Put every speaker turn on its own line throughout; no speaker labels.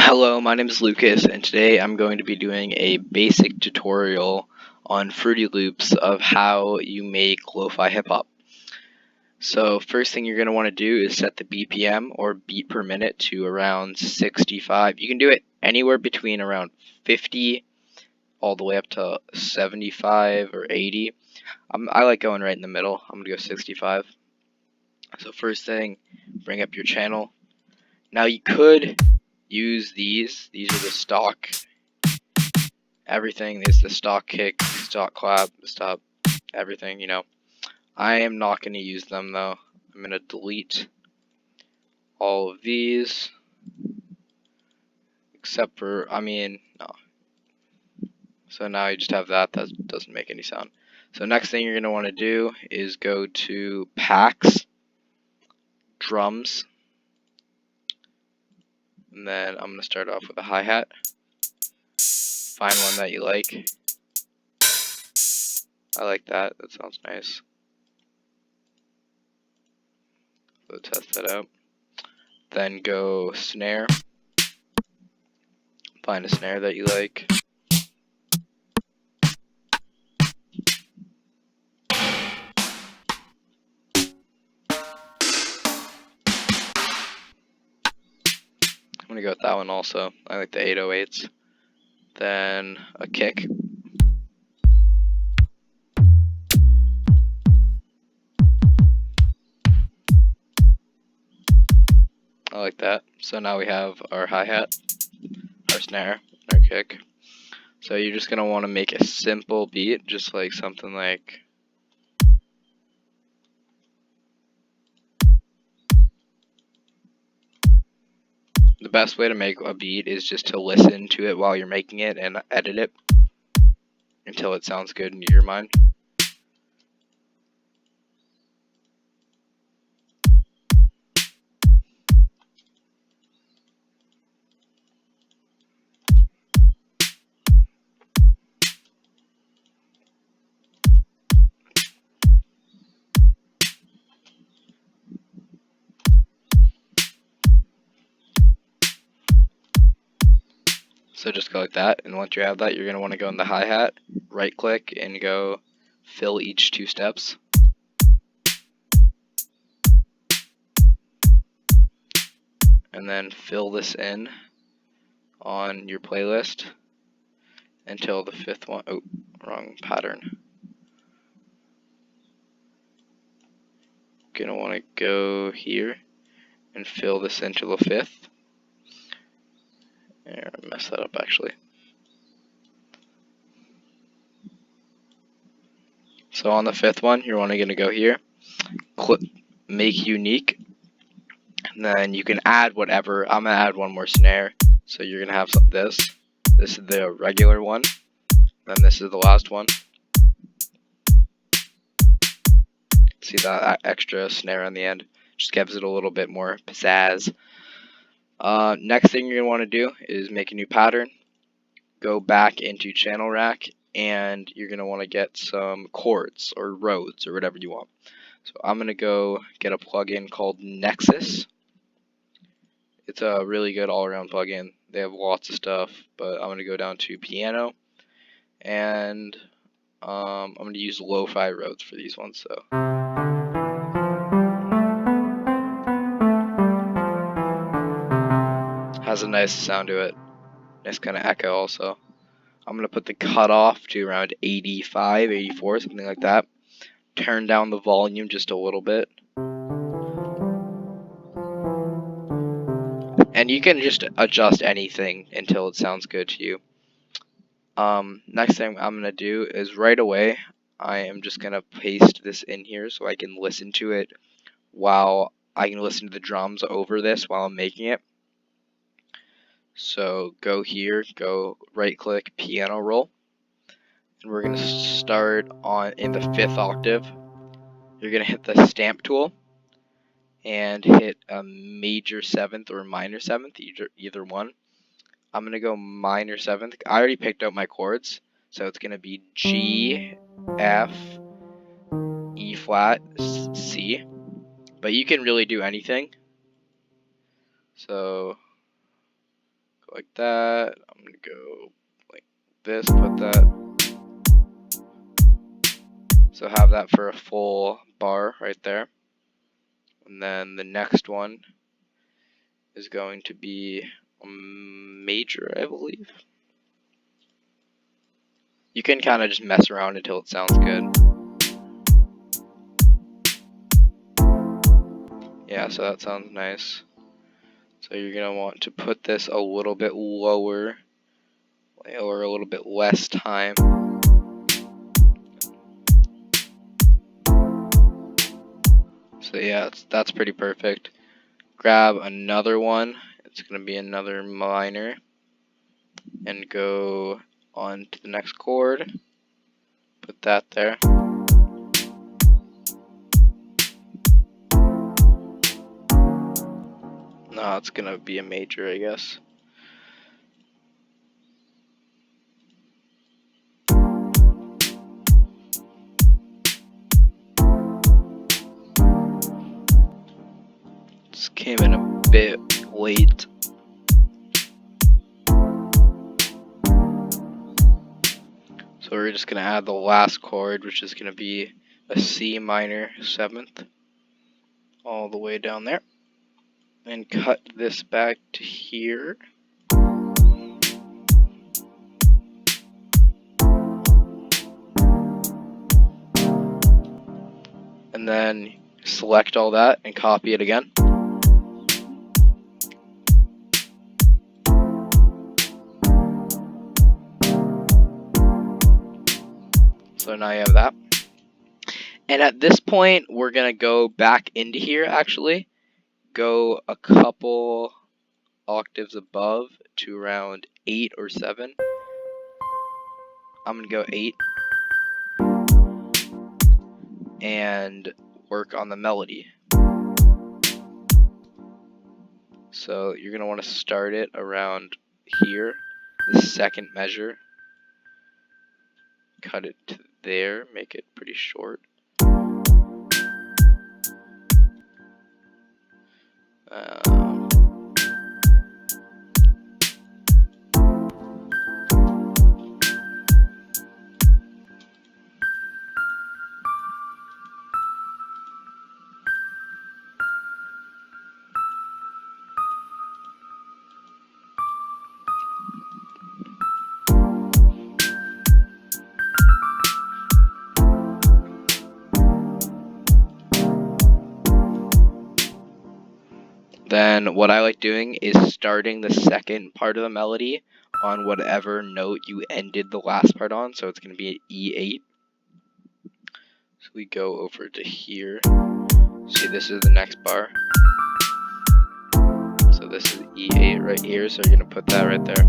Hello, my name is Lucas, and today I'm going to be doing a basic tutorial on Fruity Loops of how you make lo-fi hip-hop. So first thing you're going to want to do is set the BPM, or beat per minute, to around 65. You can do it anywhere between around 50 all the way up to 75 or 80. I like going right in the middle. I'm going to go 65. So first thing, bring up your channel. Now you could use these are the stock everything. Is the stock kick, stock clap, stop, everything, I am not going to use them though. I'm going to delete all of these except for, no. So now you just have that doesn't make any sound. So next thing you're going to want to do is go to packs, drums, and then I'm going to start off with a hi-hat. Find one that you like. I like that sounds nice. So test that out. Then go snare. Find a snare that you like. I'm gonna go with that one also. I like the 808s. Then a kick. I like that. So now we have our hi-hat, our snare, our kick. So you're just gonna want to make a simple beat, just like something like the best way to make a beat is just to listen to it while you're making it and edit it until it sounds good in your mind. So just go like that, and once you have that, you're going to want to go in the hi-hat, right click, and go fill each 2 steps. And then fill this in on your playlist until the 5th one. Oh, wrong pattern. Gonna want to go here and fill this into the 5th. I messed that up actually. So on the 5th one, you're only going to go here, click make unique, and then you can add whatever. I'm going to add one more snare. So you're going to have this. This is the regular one. Then this is the last one. See that extra snare on the end? Just gives it a little bit more pizzazz. Next thing you're going to want to do is make a new pattern. Go back into channel rack, and you're going to want to get some chords or roads or whatever you want. So I'm going to go get a plugin called Nexus. It's a really good all-around plugin. They have lots of stuff, but I'm going to go down to piano, and I'm going to use lo-fi roads for these ones. So has a nice sound to it. Nice kind of echo also. I'm going to put the cutoff to around 85, 84, something like that. Turn down the volume just a little bit. And you can just adjust anything until it sounds good to you. Next thing I'm going to do is right away, I am just going to paste this in here so I can listen to it while I can listen to the drums over this while I'm making it. So go here, go right click piano roll, and we're going to start in the 5th octave. You're going to hit the stamp tool and hit a major 7th or minor 7th, either one. I'm going to go minor 7th. I already picked out my chords, so it's going to be G, F, E flat, C. But you can really do anything. So go like that. I'm going to go like this, put that. So have that for a full bar right there. And then the next one is going to be a major, I believe. You can kind of just mess around until it sounds good. Yeah, so that sounds nice. So you're going to want to put this a little bit lower, or a little bit less time. So yeah, that's pretty perfect. Grab another one. It's going to be another minor. And go on to the next chord. Put that there. No, it's going to be a major, I guess. This came in a bit late. So we're just going to add the last chord, which is going to be a C minor 7th, all the way down there. And cut this back to here. And then select all that and copy it again. So now you have that. And at this point, we're going to go back into here, actually. Go a couple octaves above to around 8 or 7. I'm going to go 8. And work on the melody. So you're going to want to start it around here, the second measure. Cut it to there, make it pretty short. Then what I like doing is starting the second part of the melody on whatever note you ended the last part on. So it's going to be an E8. So we go over to here. See, this is the next bar. So this is E8 right here. So you're going to put that right there.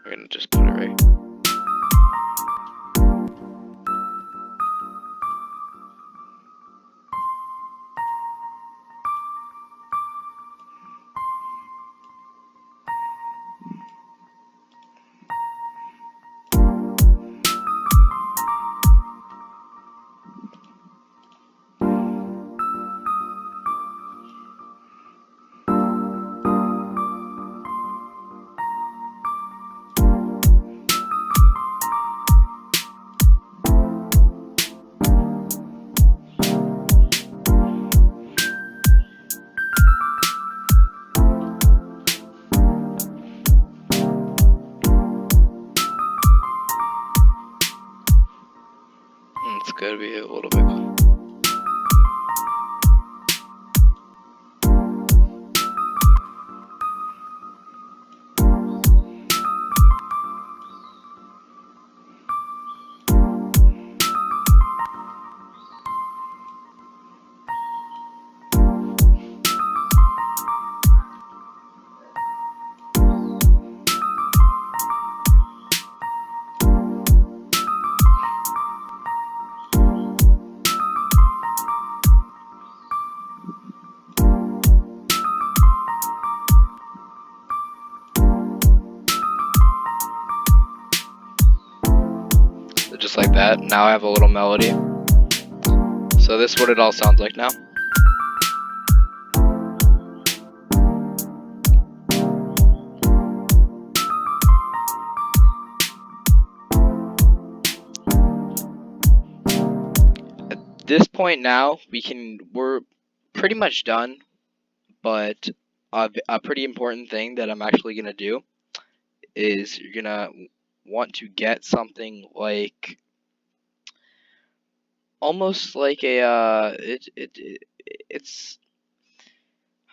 We're going to just put it right. It's got to be a little bit. just like that. Now I have a little melody. So this is what it all sounds like now. At this point now, we're pretty much done, but a pretty important thing that I'm actually gonna do is you're gonna want to get something like almost like a it's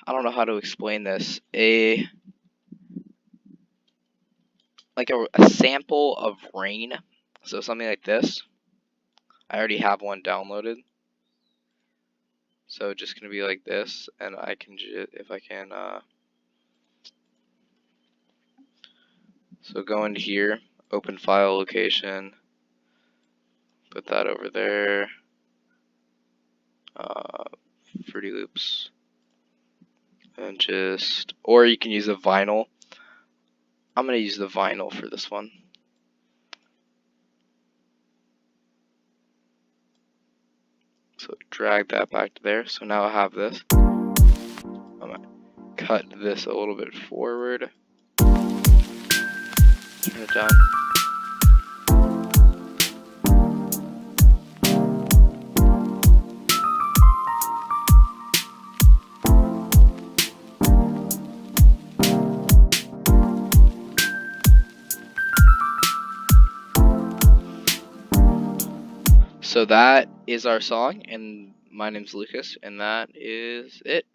I don't know how to explain this, like a sample of rain, so something like this. I already have one downloaded, so just gonna be like this, and I can if I can so go into here, open file location, put that over there, Fruity Loops, and just, or you can use a vinyl. I'm gonna use the vinyl for this one. So drag that back to there. So now I have this. I'm gonna cut this a little bit forward. Turn it down. So that is our song, and my name's Lucas, and that is it.